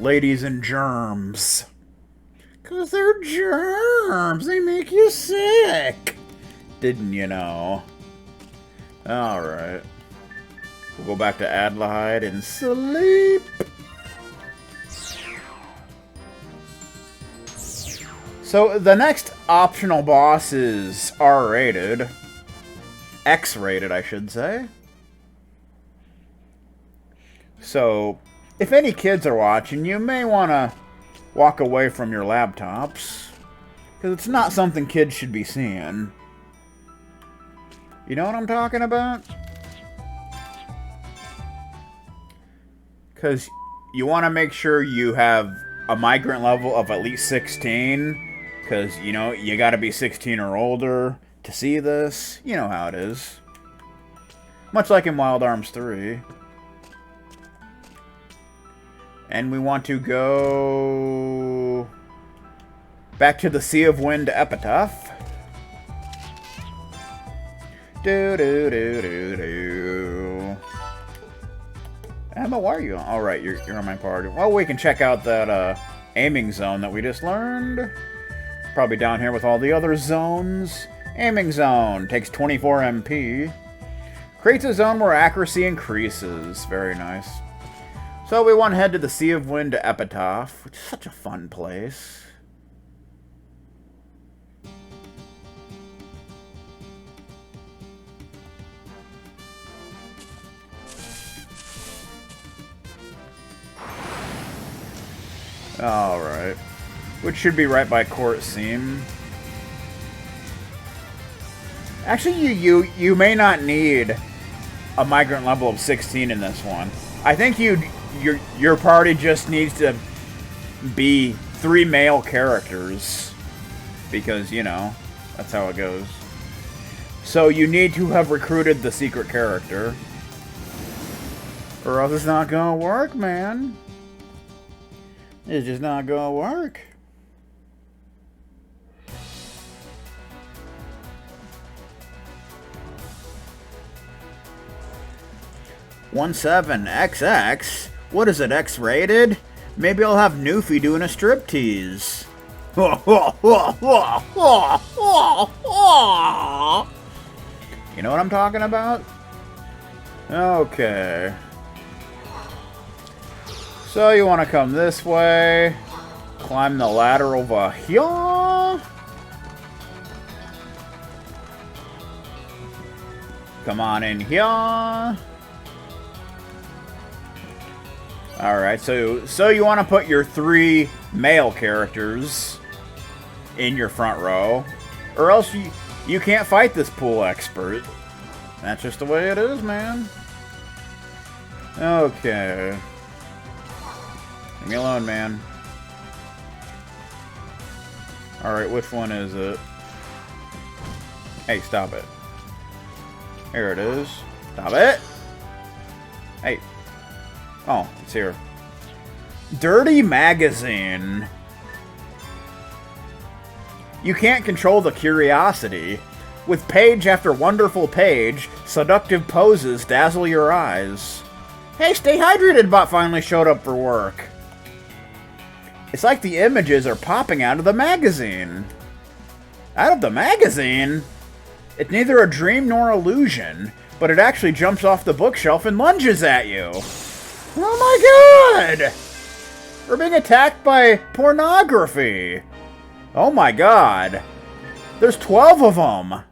ladies and germs. Because they're germs. They make you sick. Didn't you know? Alright. We'll go back to Adelaide and sleep. So, the next optional boss is R-rated. X-rated, I should say. So, if any kids are watching, you may want to walk away from your laptops. Because it's not something kids should be seeing. You know what I'm talking about? Because you want to make sure you have a migrant level of at least 16. Because, you know, you gotta be 16 or older to see this. You know how it is. Much like in Wild Arms 3. And we want to go back to the Sea of Wind Epitaph. Do. Emma, why are you on? Alright, you're on my party. Well, we can check out that aiming zone that we just learned. Probably down here with all the other zones. Aiming zone. Takes 24 MP. Creates a zone where accuracy increases. Very nice. So we want to head to the Sea of Wind Epitaph, which is such a fun place. Alright. Which should be right by Court Seam. Actually, you may not need a migrant level of 16 in this one. I think your party just needs to be 3 male characters. Because, you know, that's how it goes. So you need to have recruited the secret character. Or else it's not gonna work, man. It's just not gonna work. 17XX? What is it, X-rated? Maybe I'll have Newfie doing a striptease. You know what I'm talking about? Okay. So you want to come this way. Climb the ladder over here. Come on in here. Alright, so you want to put your 3 male characters in your front row, or else you can't fight this pool expert. That's just the way it is, man. Okay. Leave me alone, man. Alright, which one is it? Hey, stop it. Here it is. Stop it! Hey. Oh, it's here. Dirty Magazine. You can't control the curiosity. With page after wonderful page, seductive poses dazzle your eyes. Hey, Stay Hydrated bot finally showed up for work. It's like the images are popping out of the magazine. Out of the magazine? It's neither a dream nor illusion, but it actually jumps off the bookshelf and lunges at you. Oh my god! We're being attacked by pornography. Oh my god. There's 12 of them.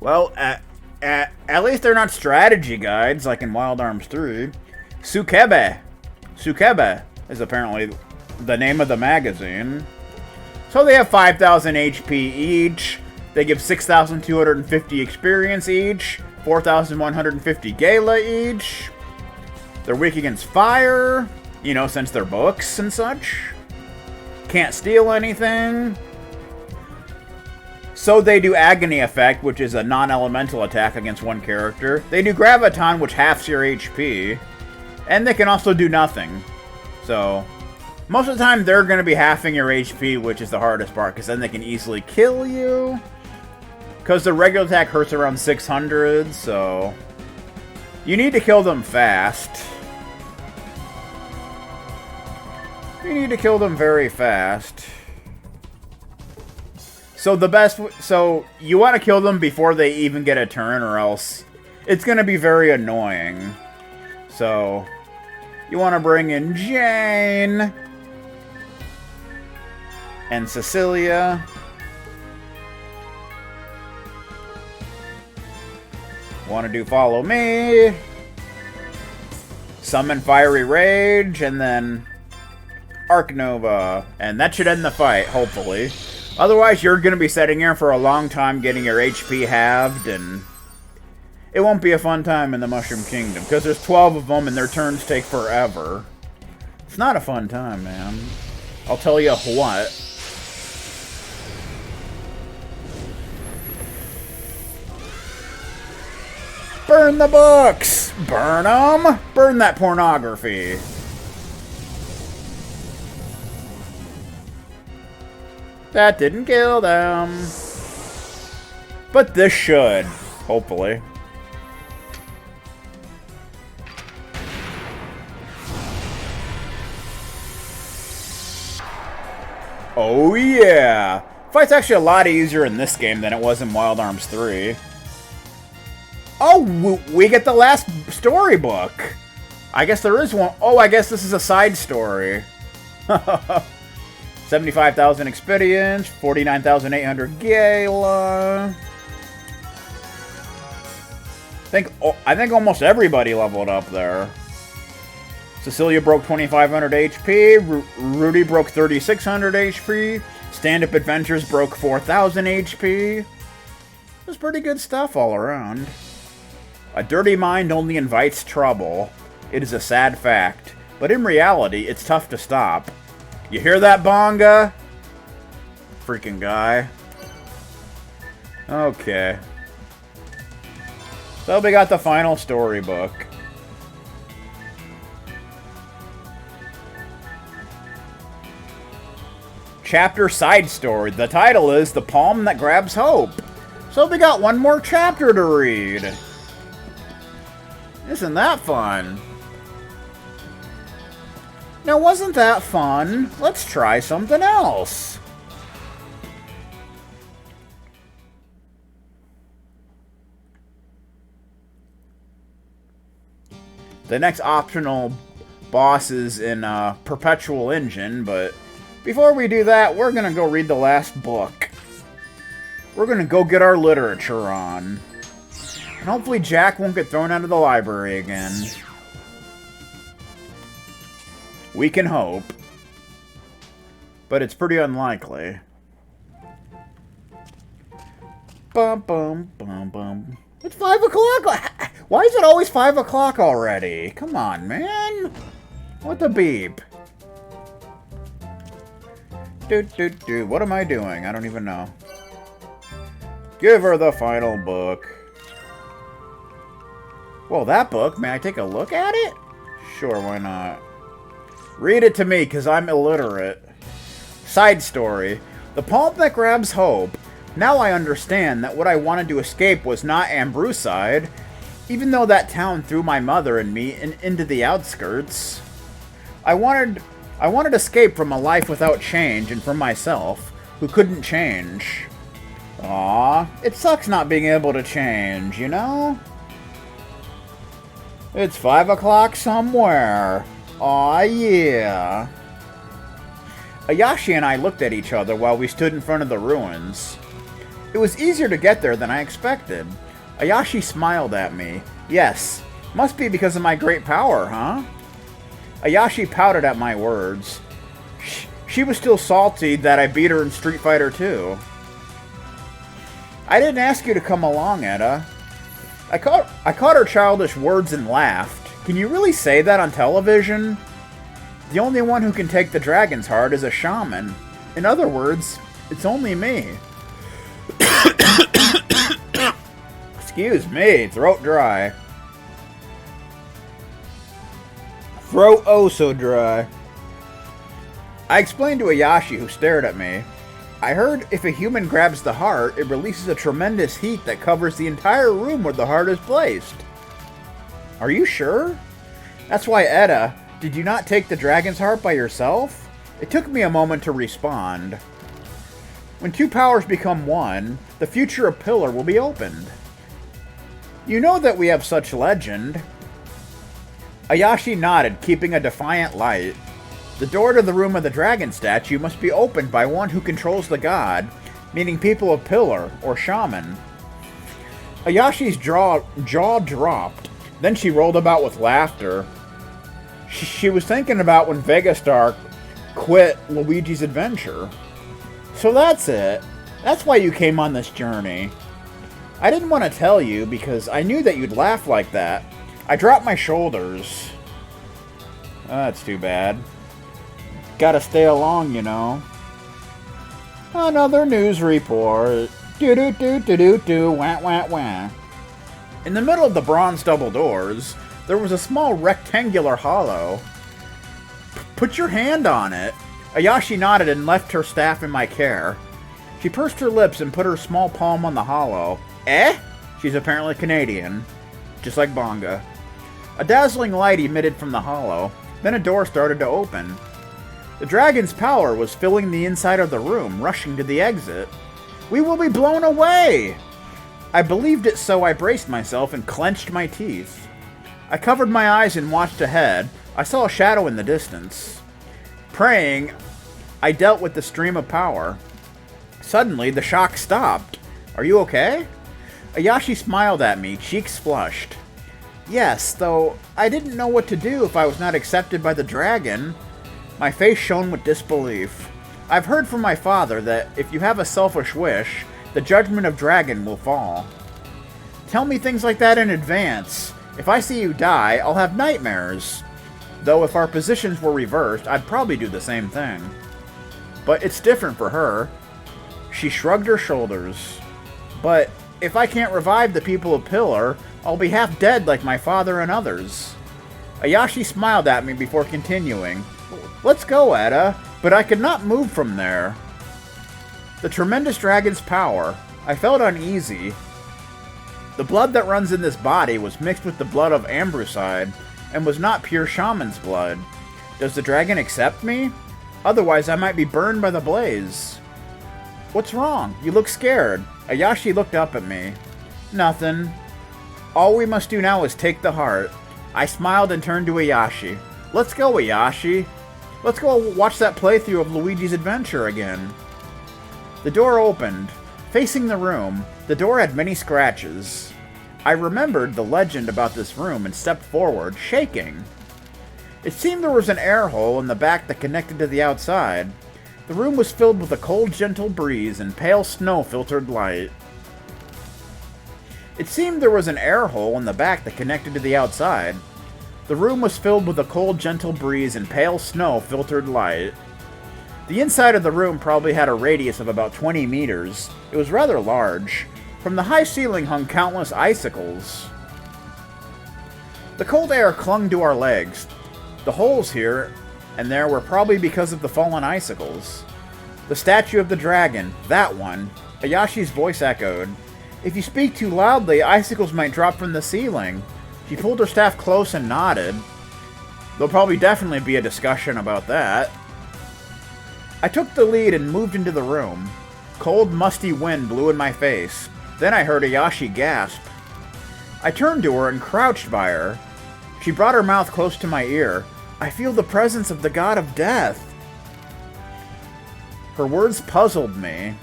Well, at least they're not strategy guides like in Wild Arms 3. Sukebe. Sukebe is apparently the name of the magazine. So they have 5,000 HP each. They give 6,250 experience each. 4,150 Gala each. They're weak against fire, you know, since they're books and such. Can't steal anything. So they do Agony Effect, which is a non-elemental attack against one character. They do Graviton, which halves your HP. And they can also do nothing. So, most of the time they're going to be halving your HP, which is the hardest part, because then they can easily kill you. Because the regular attack hurts around 600, so... You need to kill them fast. You need to kill them very fast. So so you want to kill them before they even get a turn, or else it's going to be very annoying. So you want to bring in Jane and Cecilia. Want to do Follow Me, Summon Fiery Rage, and then Arc Nova. And that should end the fight, hopefully. Otherwise, you're going to be sitting here for a long time getting your HP halved, and it won't be a fun time in the Mushroom Kingdom, because there's 12 of them and their turns take forever. It's not a fun time, man. I'll tell you what. Burn the books! Burn them! Burn that pornography! That didn't kill them. But this should, hopefully. Oh yeah! Fight's actually a lot easier in this game than it was in Wild Arms 3. Oh, we get the last storybook. I guess there is one. Oh, I guess this is a side story. 75,000 experience, 49,800 Gala. I think almost everybody leveled up there. Cecilia broke 2,500 HP. Rudy broke 3,600 HP. Stand-Up Adventures broke 4,000 HP. It was pretty good stuff all around. A dirty mind only invites trouble. It is a sad fact, but in reality, it's tough to stop. You hear that, Bonga? Freaking guy. Okay. So we got the final storybook. Chapter side story. The title is The Palm That Grabs Hope. So we got one more chapter to read. Isn't that fun? Now, wasn't that fun? Let's try something else. The next optional boss is in Perpetual Engine, but before we do that, we're gonna go read the last book. We're gonna go get our literature on. And hopefully Jack won't get thrown out of the library again. We can hope. But it's pretty unlikely. Bum, bum, bum, bum. It's 5 o'clock! Why is it always 5 o'clock already? Come on, man! What the beep? What am I doing? I don't even know. Give her the final book. Well, that book, may I take a look at it? Sure, why not? Read it to me, because I'm illiterate. Side story. The Palm That Grabs Hope. Now I understand that what I wanted to escape was not Ambrucide, even though that town threw my mother and me into the outskirts. I wanted escape from a life without change and from myself, who couldn't change. Aw, it sucks not being able to change, you know? It's 5 o'clock somewhere. Aw, yeah. Ayashi and I looked at each other while we stood in front of the ruins. It was easier to get there than I expected. Ayashi smiled at me. Yes, must be because of my great power, huh? Ayashi pouted at my words. She was still salty that I beat her in Street Fighter 2. I didn't ask you to come along, Etta. I caught her childish words and laughed. Can you really say that on television? The only one who can take the dragon's heart is a shaman. In other words, it's only me. Excuse me, throat dry. Throat oh so dry. I explained to Ayashi, who stared at me. I heard if a human grabs the heart, it releases a tremendous heat that covers the entire room where the heart is placed. Are you sure? That's why, Etta, did you not take the dragon's heart by yourself? It took me a moment to respond. When two powers become one, the future of Pillar will be opened. You know that we have such legend. Ayashi nodded, keeping a defiant light. The door to the room of the dragon statue must be opened by one who controls the god, meaning people of Pillar, or shaman. Ayashi's jaw dropped. Then she rolled about with laughter. She was thinking about when Vegastar quit Luigi's Adventure. So that's it. That's why you came on this journey. I didn't want to tell you because I knew that you'd laugh like that. I dropped my shoulders. That's too bad. Gotta stay along, you know. Another news report. Do-do-do-do-do-do, wah-wah-wah. In the middle of the bronze double doors, there was a small rectangular hollow. Put your hand on it. Ayashi nodded and left her staff in my care. She pursed her lips and put her small palm on the hollow. Eh? She's apparently Canadian. Just like Bonga. A dazzling light emitted from the hollow. Then a door started to open. The dragon's power was filling the inside of the room, rushing to the exit. We will be blown away! I believed it, so I braced myself and clenched my teeth. I covered my eyes and watched ahead. I saw a shadow in the distance. Praying, I dealt with the stream of power. Suddenly, the shock stopped. Are you okay? Ayashi smiled at me, cheeks flushed. Yes, though I didn't know what to do if I was not accepted by the dragon. My face shone with disbelief. I've heard from my father that if you have a selfish wish, the judgment of dragon will fall. Tell me things like that in advance. If I see you die, I'll have nightmares. Though if our positions were reversed, I'd probably do the same thing. But it's different for her. She shrugged her shoulders. But if I can't revive the people of Pillar, I'll be half dead like my father and others. Ayashi smiled at me before continuing. Let's go, Etta, but I could not move from there. The tremendous dragon's power. I felt uneasy. The blood that runs in this body was mixed with the blood of Ambroside, and was not pure shaman's blood. Does the dragon accept me? Otherwise, I might be burned by the blaze. What's wrong? You look scared. Ayashi looked up at me. Nothing. All we must do now is take the heart. I smiled and turned to Ayashi. Let's go, Ayashi. Let's go watch that playthrough of Luigi's Adventure again. The door opened. Facing the room, the door had many scratches. I remembered the legend about this room and stepped forward, shaking. It seemed there was an air hole in the back that connected to the outside. The room was filled with a cold, gentle breeze and pale snow-filtered light. It seemed there was an air hole in the back that connected to the outside. The room was filled with a cold, gentle breeze and pale snow-filtered light. The inside of the room probably had a radius of about 20 meters. It was rather large. From the high ceiling hung countless icicles. The cold air clung to our legs. The holes here and there were probably because of the fallen icicles. The statue of the dragon, that one. Ayashi's voice echoed. If you speak too loudly, icicles might drop from the ceiling. She pulled her staff close and nodded. There'll probably definitely be a discussion about that. I took the lead and moved into the room. Cold, musty wind blew in my face. Then I heard Ayashi gasp. I turned to her and crouched by her. She brought her mouth close to my ear. I feel the presence of the god of death. Her words puzzled me.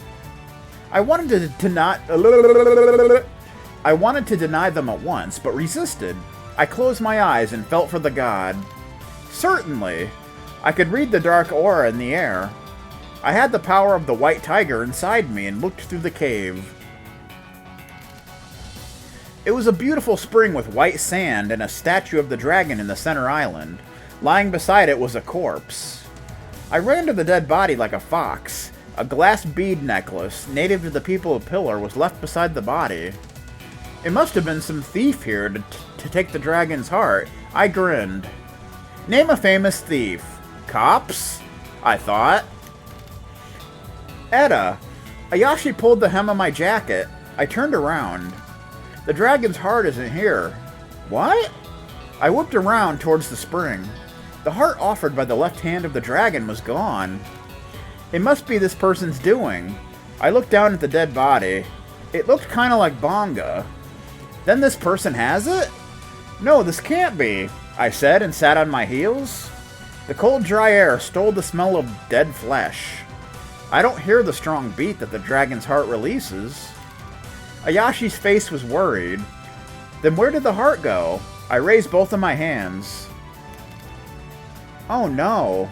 I wanted to deny them at once, but resisted. I closed my eyes and felt for the god. Certainly. I could read the dark aura in the air. I had the power of the white tiger inside me and looked through the cave. It was a beautiful spring with white sand and a statue of the dragon in the center island. Lying beside it was a corpse. I ran to the dead body like a fox. A glass bead necklace, native to the people of Pillar, was left beside the body. It must have been some thief here to take the dragon's heart. I grinned. Name a famous thief. Cops? I thought. Etta. Ayashi pulled the hem of my jacket. I turned around. The dragon's heart isn't here. What? I whipped around towards the spring. The heart offered by the left hand of the dragon was gone. It must be this person's doing. I looked down at the dead body. It looked kind of like Bonga. Then this person has it? No, this can't be, I said and sat on my heels. The cold, dry air stole the smell of dead flesh. I don't hear the strong beat that the dragon's heart releases. Ayashi's face was worried. Then where did the heart go? I raised both of my hands. Oh no.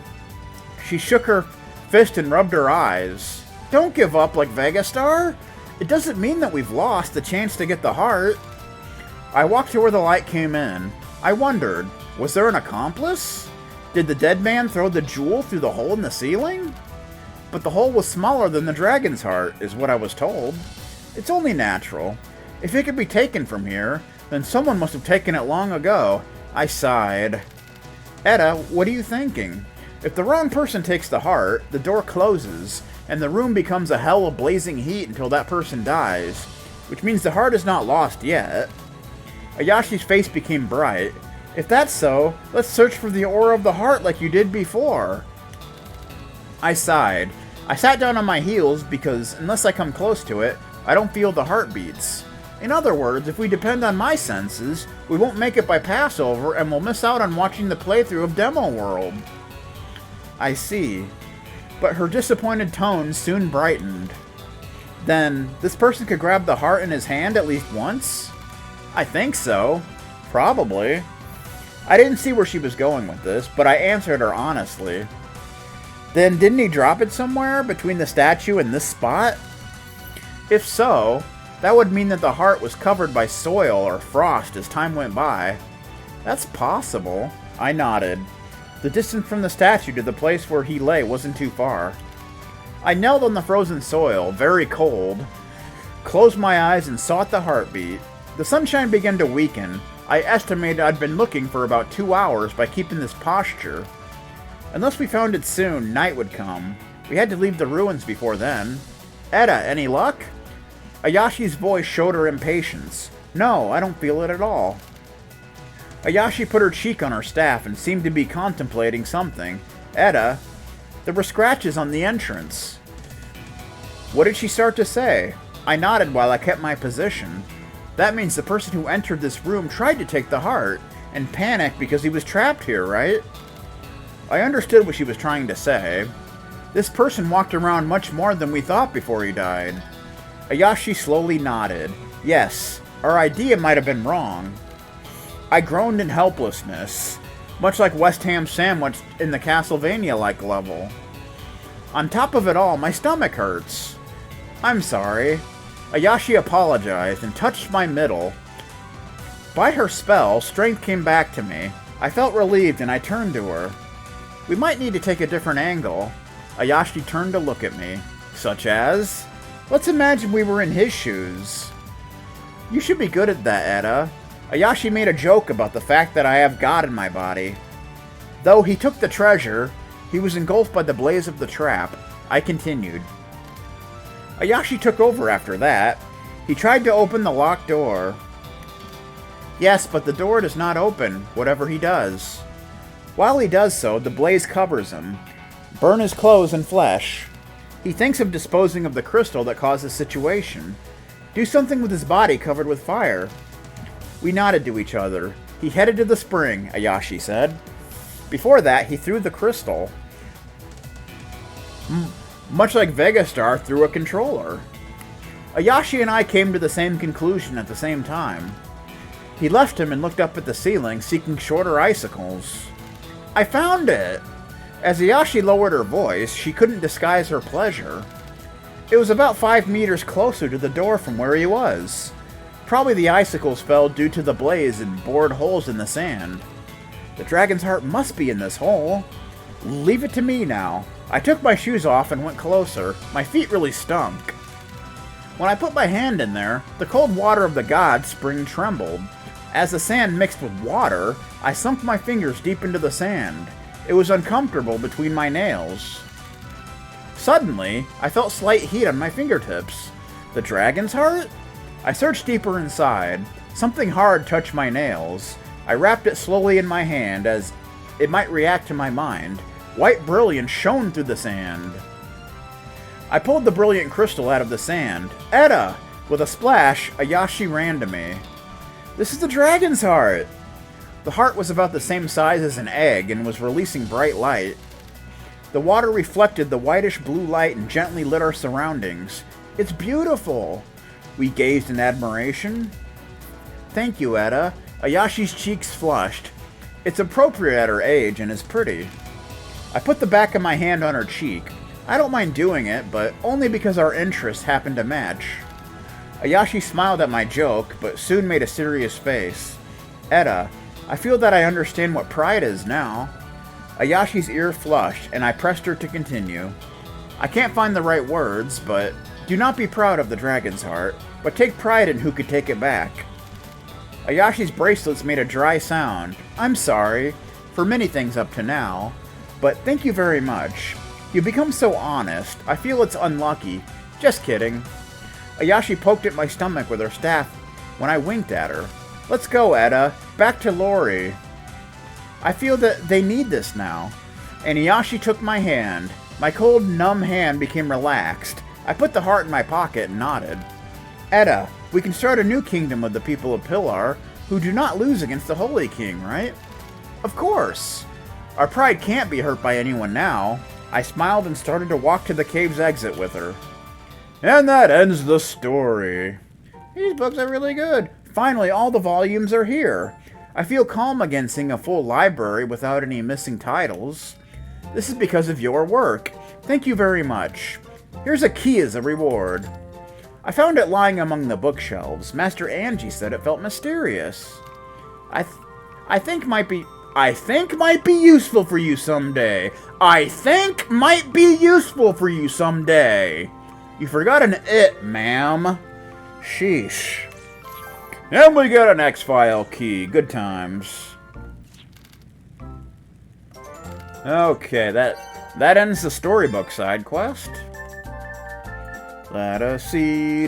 She shook her fist and rubbed her eyes. Don't give up like Vegastar. It doesn't mean that we've lost the chance to get the heart. I walked to where the light came in. I wondered, was there an accomplice? Did the dead man throw the jewel through the hole in the ceiling? But the hole was smaller than the dragon's heart, is what I was told. It's only natural. If it could be taken from here, then someone must have taken it long ago. I sighed. Etta, what are you thinking? If the wrong person takes the heart, the door closes, and the room becomes a hell of blazing heat until that person dies, which means the heart is not lost yet. Ayashi's face became bright. If that's so, let's search for the aura of the heart like you did before. I sighed. I sat down on my heels because, unless I come close to it, I don't feel the heartbeats. In other words, if we depend on my senses, we won't make it by Passover and we'll miss out on watching the playthrough of Demo World. I see. But her disappointed tone soon brightened. Then, this person could grab the heart in his hand at least once? I think so. Probably. I didn't see where she was going with this, but I answered her honestly. Then didn't he drop it somewhere between the statue and this spot? If so, that would mean that the heart was covered by soil or frost as time went by. That's possible. I nodded. The distance from the statue to the place where he lay wasn't too far. I knelt on the frozen soil, very cold, closed my eyes and sought the heartbeat. The sunshine began to weaken. I estimated I'd been looking for about 2 hours by keeping this posture. Unless we found it soon, night would come. We had to leave the ruins before then. Etta, any luck? Ayashi's voice showed her impatience. No, I don't feel it at all. Ayashi put her cheek on her staff and seemed to be contemplating something. Etta, there were scratches on the entrance. What did she start to say? I nodded while I kept my position. That means the person who entered this room tried to take the heart, and panicked because he was trapped here, right? I understood what she was trying to say. This person walked around much more than we thought before he died. Ayashi slowly nodded. Yes, our idea might have been wrong. I groaned in helplessness, much like West Ham Sandwich in the Castlevania-like level. On top of it all, my stomach hurts. I'm sorry. Ayashi apologized and touched my middle. By her spell, strength came back to me. I felt relieved and I turned to her. We might need to take a different angle. Ayashi turned to look at me. Such as? Let's imagine we were in his shoes. You should be good at that, Etta. Ayashi made a joke about the fact that I have God in my body. Though he took the treasure, he was engulfed by the blaze of the trap. I continued. Ayashi took over after that. He tried to open the locked door. Yes, but the door does not open, whatever he does. While he does so, the blaze covers him. Burn his clothes and flesh. He thinks of disposing of the crystal that caused the situation. Do something with his body covered with fire. We nodded to each other. He headed to the spring, Ayashi said. Before that, he threw the crystal. Much like Vegastar threw a controller. Ayashi and I came to the same conclusion at the same time. He left him and looked up at the ceiling, seeking shorter icicles. I found it! As Ayashi lowered her voice, she couldn't disguise her pleasure. It was about 5 meters closer to the door from where he was. Probably the icicles fell due to the blaze and bored holes in the sand. The dragon's heart must be in this hole. Leave it to me now. I took my shoes off and went closer. My feet really stunk. When I put my hand in there, the cold water of the god spring trembled. As the sand mixed with water, I sunk my fingers deep into the sand. It was uncomfortable between my nails. Suddenly, I felt slight heat on my fingertips. The dragon's heart? I searched deeper inside. Something hard touched my nails. I wrapped it slowly in my hand as it might react to my mind. White brilliance shone through the sand. I pulled the brilliant crystal out of the sand. Etta! With a splash, Ayashi ran to me. This is the dragon's heart! The heart was about the same size as an egg and was releasing bright light. The water reflected the whitish blue light and gently lit our surroundings. It's beautiful! We gazed in admiration. Thank you, Etta. Ayashi's cheeks flushed. It's appropriate at her age and is pretty. I put the back of my hand on her cheek. I don't mind doing it, but only because our interests happen to match. Ayashi smiled at my joke, but soon made a serious face. Etta, I feel that I understand what pride is now. Ayashi's ear flushed, and I pressed her to continue. I can't find the right words, but do not be proud of the dragon's heart, but take pride in who could take it back. Ayashi's bracelets made a dry sound. I'm sorry, for many things up to now, but thank you very much. You become so honest, I feel it's unlucky. Just kidding. Ayashi poked at my stomach with her staff when I winked at her. Let's go, Etta. Back to Lori. I feel that they need this now. And Ayashi took my hand. My cold, numb hand became relaxed. I put the heart in my pocket and nodded. Etta, we can start a new kingdom with the people of Pilar, who do not lose against the Holy King, right? Of course. Our pride can't be hurt by anyone now. I smiled and started to walk to the cave's exit with her. And that ends the story. These books are really good. Finally, all the volumes are here. I feel calm again seeing a full library without any missing titles. This is because of your work. Thank you very much. Here's a key as a reward. I found it lying among the bookshelves. Master Angie said it felt mysterious. I think might be useful for you someday. I think might be useful for you someday. You forgot an it, ma'am. Sheesh. And we got an X-File key. Good times. Okay, that ends the storybook side quest. Let us see.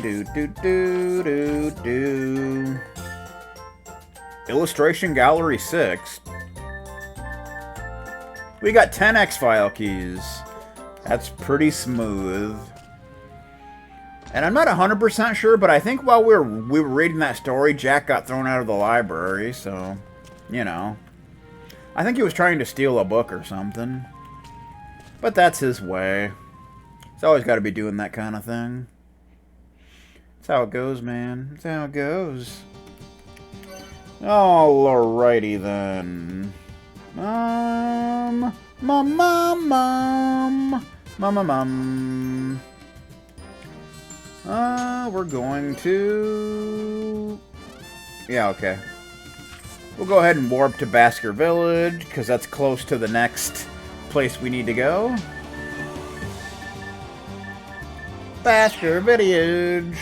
Illustration Gallery 6. We got 10 X-File keys. That's pretty smooth. And I'm not 100% sure, but I think while we were reading that story, Jack got thrown out of the library, so, you know. I think he was trying to steal a book or something. But that's his way. He's always got to be doing that kind of thing. That's how it goes, man. That's how it goes. Alrighty then. We're going to... Yeah, okay. We'll go ahead and warp to Basker Village, because that's close to the next place we need to go. Basker Village!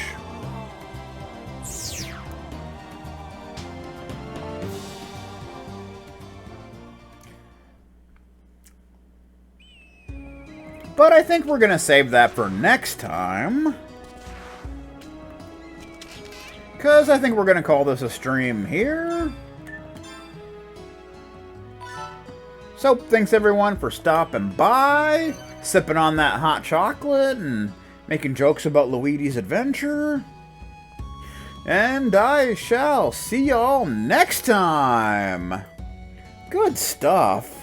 But I think we're gonna save that for next time. Because I think we're going to call this a stream here. So, thanks everyone for stopping by, sipping on that hot chocolate, and making jokes about Luigi's adventure. And I shall see y'all next time. Good stuff.